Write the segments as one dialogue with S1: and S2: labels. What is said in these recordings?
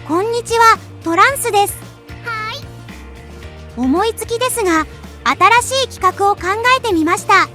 S1: こんにちは、トランスです。
S2: はい。
S1: 思いつきですが、新しい企画を考えてみました。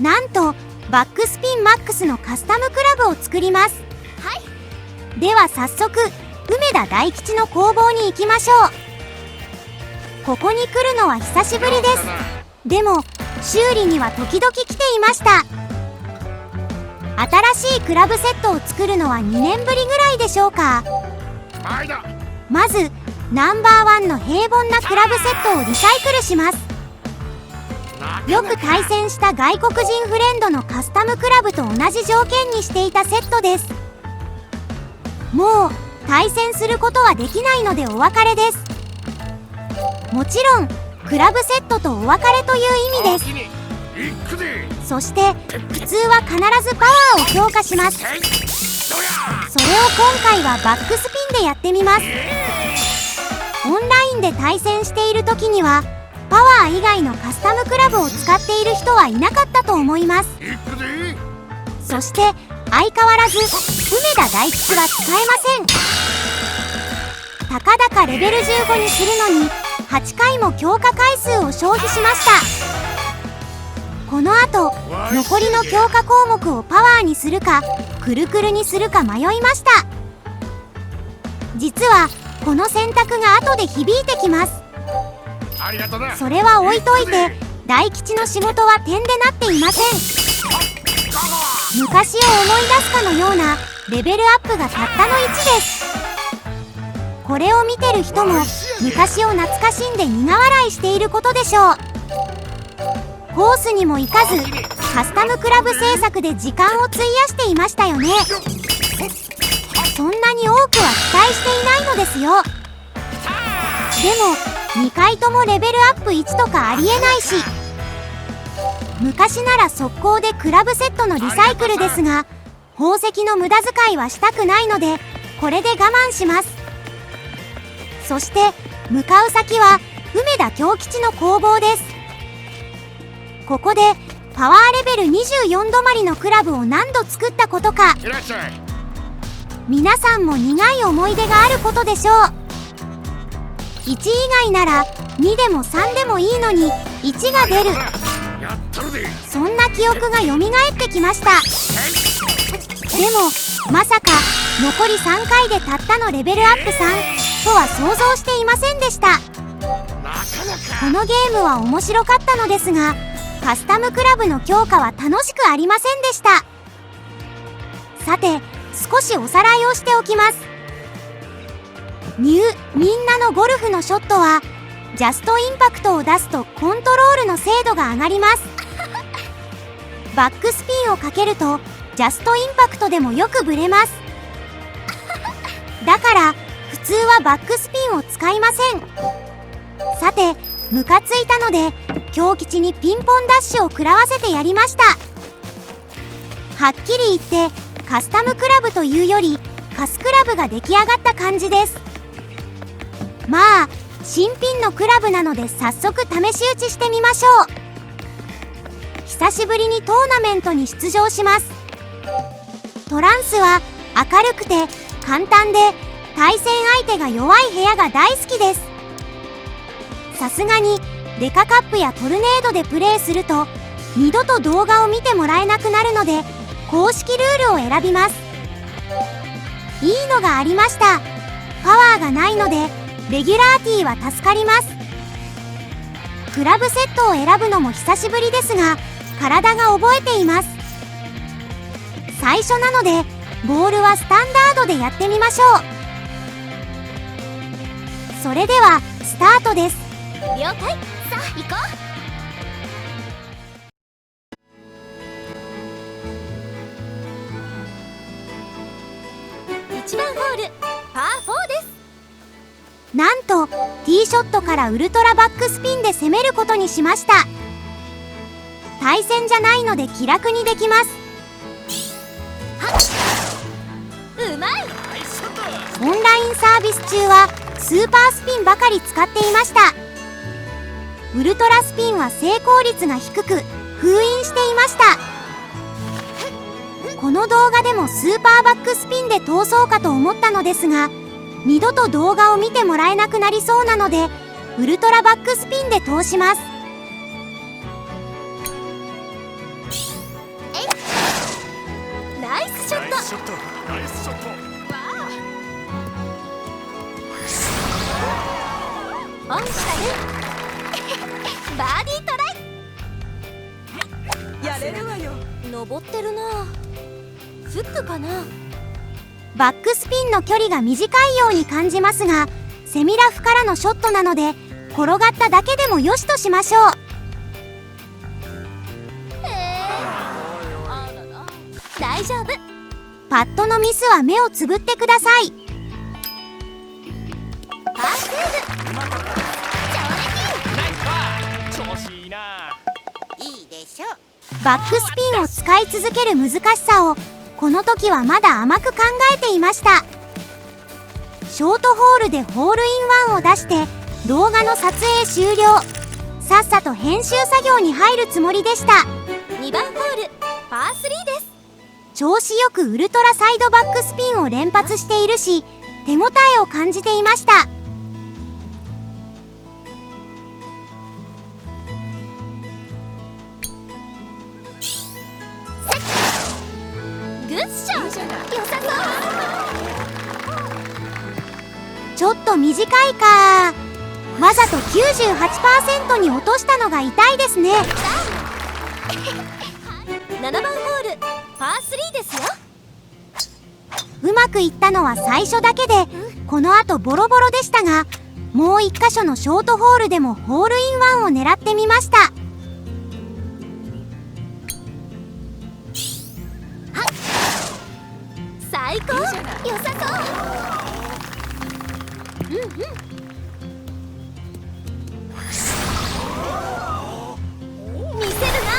S1: なんと、バックスピンマックスのカスタムクラブを作ります。
S2: はい。
S1: では早速、梅田大吉の工房に行きましょう。ここに来るのは久しぶりです。でも、修理には時々来ていました。新しいクラブセットを作るのは2年ぶりぐらいでしょうか。まず、ナンバーワンの平凡なクラブセットをリサイクルします。よく対戦した外国人フレンドのカスタムクラブと同じ条件にしていたセットです。もう対戦することはできないのでお別れです。もちろんクラブセットとお別れという意味です。そして普通は必ずパワーを強化します。それを今回はバックスピンでやってみます。オンラインで対戦している時にはパワー以外のカスタムクラブを使っている人はいなかったと思います。そして相変わらず梅田大吉は使えません。たかだかレベル15にするのに8回も強化回数を消費しました。この後残りの強化項目をパワーにするかくるくるにするか迷いました。実はこの選択が後で響いてきます。それは置いといて大吉の仕事は点でなっていません。昔を思い出すかのようなレベルアップがたったの1です。これを見てる人も昔を懐かしんで苦笑いしていることでしょう。コースにも行かずカスタムクラブ制作で時間を費やしていましたよね。そんなに多くは期待していないのですよ。でも2回ともレベルアップ1とかありえないし、昔なら速攻でクラブセットのリサイクルですが宝石の無駄遣いはしたくないのでこれで我慢します。そして向かう先は梅田京吉の工房です。ここでパワーレベル24止まりのクラブを何度作ったことか、皆さんも苦い思い出があることでしょう。1以外なら2でも3でもいいのに1が出る、そんな記憶が蘇ってきました。でもまさか残り3回でたったのレベルアップ3とは想像していませんでした。このゲームは面白かったのですがカスタムクラブの強化は楽しくありませんでした。さて少しおさらいをしておきます。みんなのゴルフのショットはジャストインパクトを出すとコントロールの精度が上がります。バックスピンをかけるとジャストインパクトでもよくブレます。だから普通はバックスピンを使いません。さてムカついたので京吉にピンポンダッシュを食らわせてやりました。はっきり言ってカスタムクラブというよりカスクラブが出来上がった感じです。まあ新品のクラブなので早速試し打ちしてみましょう。久しぶりにトーナメントに出場します。トランスは明るくて簡単で対戦相手が弱い部屋が大好きです。さすがにデカカップやトルネードでプレーすると二度と動画を見てもらえなくなるので公式ルールを選びます。いいのがありました。パワーがないのでレギュラーティーは助かります。クラブセットを選ぶのも久しぶりですが体が覚えています。最初なのでボールはスタンダードでやってみましょう。それではスタートです。
S2: 了解。さあ行こう。1番ホールパー4です。
S1: なんとティーショットからウルトラバックスピンで攻めることにしました。対戦じゃないので気楽にできます。
S2: うまい。
S1: オンラインサービス中はスーパースピンばかり使っていました。ウルトラスピンは成功率が低く封印していました。この動画でもスーパーバックスピンで通そうかと思ったのですが、二度と動画を見てもらえなくなりそうなので、ウルトラバックスピンで通します。
S2: ナイスショット。オンしたね。バーディートライ。やれるわよ。登ってるな。フックかな。
S1: バックスピンの距離が短いように感じますが、セミラフからのショットなので転がっただけでもよしとしましょう。
S2: 大丈夫。
S1: パットのミスは目をつぶってください。
S2: パーセーブ。
S3: 調子いいな。
S2: いいでしょ。
S1: バックスピンを使い続ける難しさをこの時はまだ甘く考えていました。ショートホールでホールインワンを出して動画の撮影終了。さっさと編集作業に入るつもりでした。
S2: 2番ホールパー3です。
S1: 調子よくウルトラサイドバックスピンを連発しているし、手応えを感じていました。
S2: グッション。良さ
S1: ちょっと短いか。わざと 98% に落としたのが痛いですね。
S2: そう。7番ホールパー3ですよ。
S1: うまくいったのは最初だけで、この後ボロボロでしたが、もう一箇所のショートホールでもホールインワンを狙ってみました。
S2: 最高。良さそう。見せるな。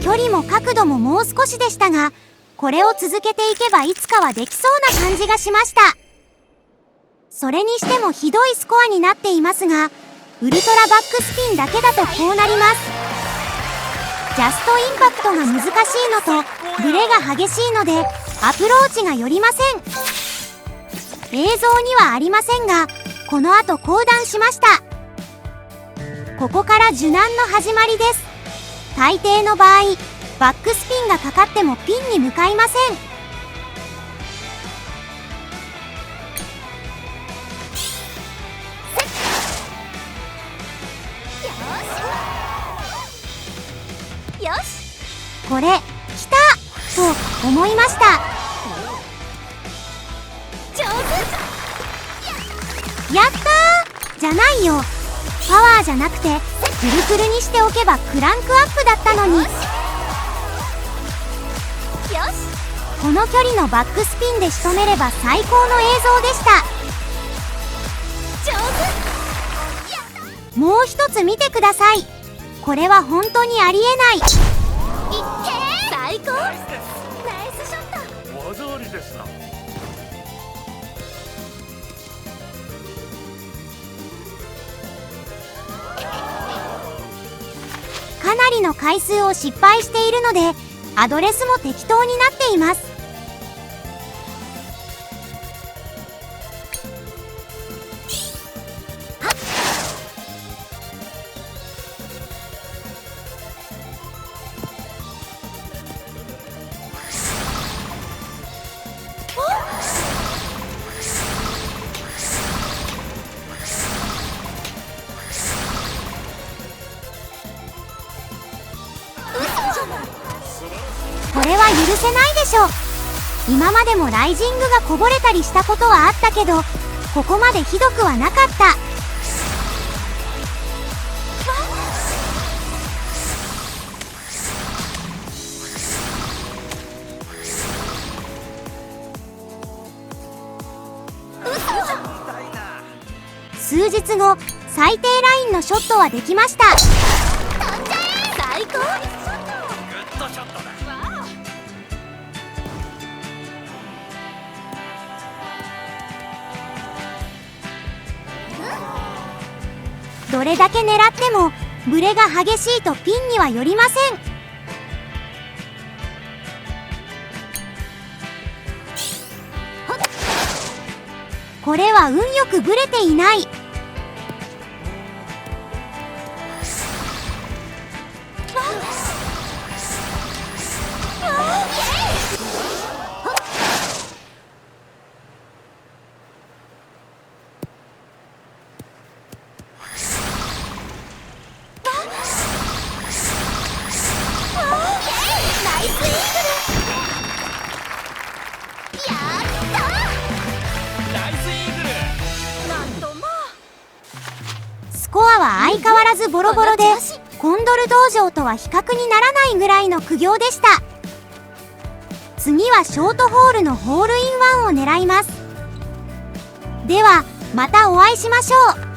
S1: 距離も角度ももう少しでしたが、これを続けていけばいつかはできそうな感じがしました。それにしてもひどいスコアになっていますが、ウルトラバックスピンだけだとこうなります。ジャストインパクトが難しいのとブレが激しいのでアプローチが寄りません。映像にはありませんが、この後降段しました。ここから受難の始まりです。大抵の場合、バックスピンがかかってもピンに向かいません。
S2: よし。
S1: これ、来たと思いました。
S2: 上手。
S1: やったーじゃないよ。パワーじゃなくて、くるくるにしておけばクランクアップだったのに。
S2: よし。
S1: この距離のバックスピンで仕留めれば最高の映像でした。
S2: 上手。
S1: もう一つ見てください。これは本当にありえない。
S2: いってー。最高。ナイスショット。
S3: 技ありですな。
S1: かなりの回数を失敗しているので、アドレスも適当になっています。これは許せないでしょ。今までもライジングがこぼれたりしたことはあったけど、ここまでひどくはなかった。数日後、最低ラインのショットはできました。
S2: 最高。
S3: グッドショットだ。
S1: どれだけ狙ってもブレが激しいとピンには寄りません。これは運よくブレていない。
S3: ナイスイーグル。
S2: なんとま
S1: スコアは相変わらずボロボロで、コンドル道場とは比較にならないぐらいの苦行でした。次はショートホールのホールインワンを狙います。ではまたお会いしましょう。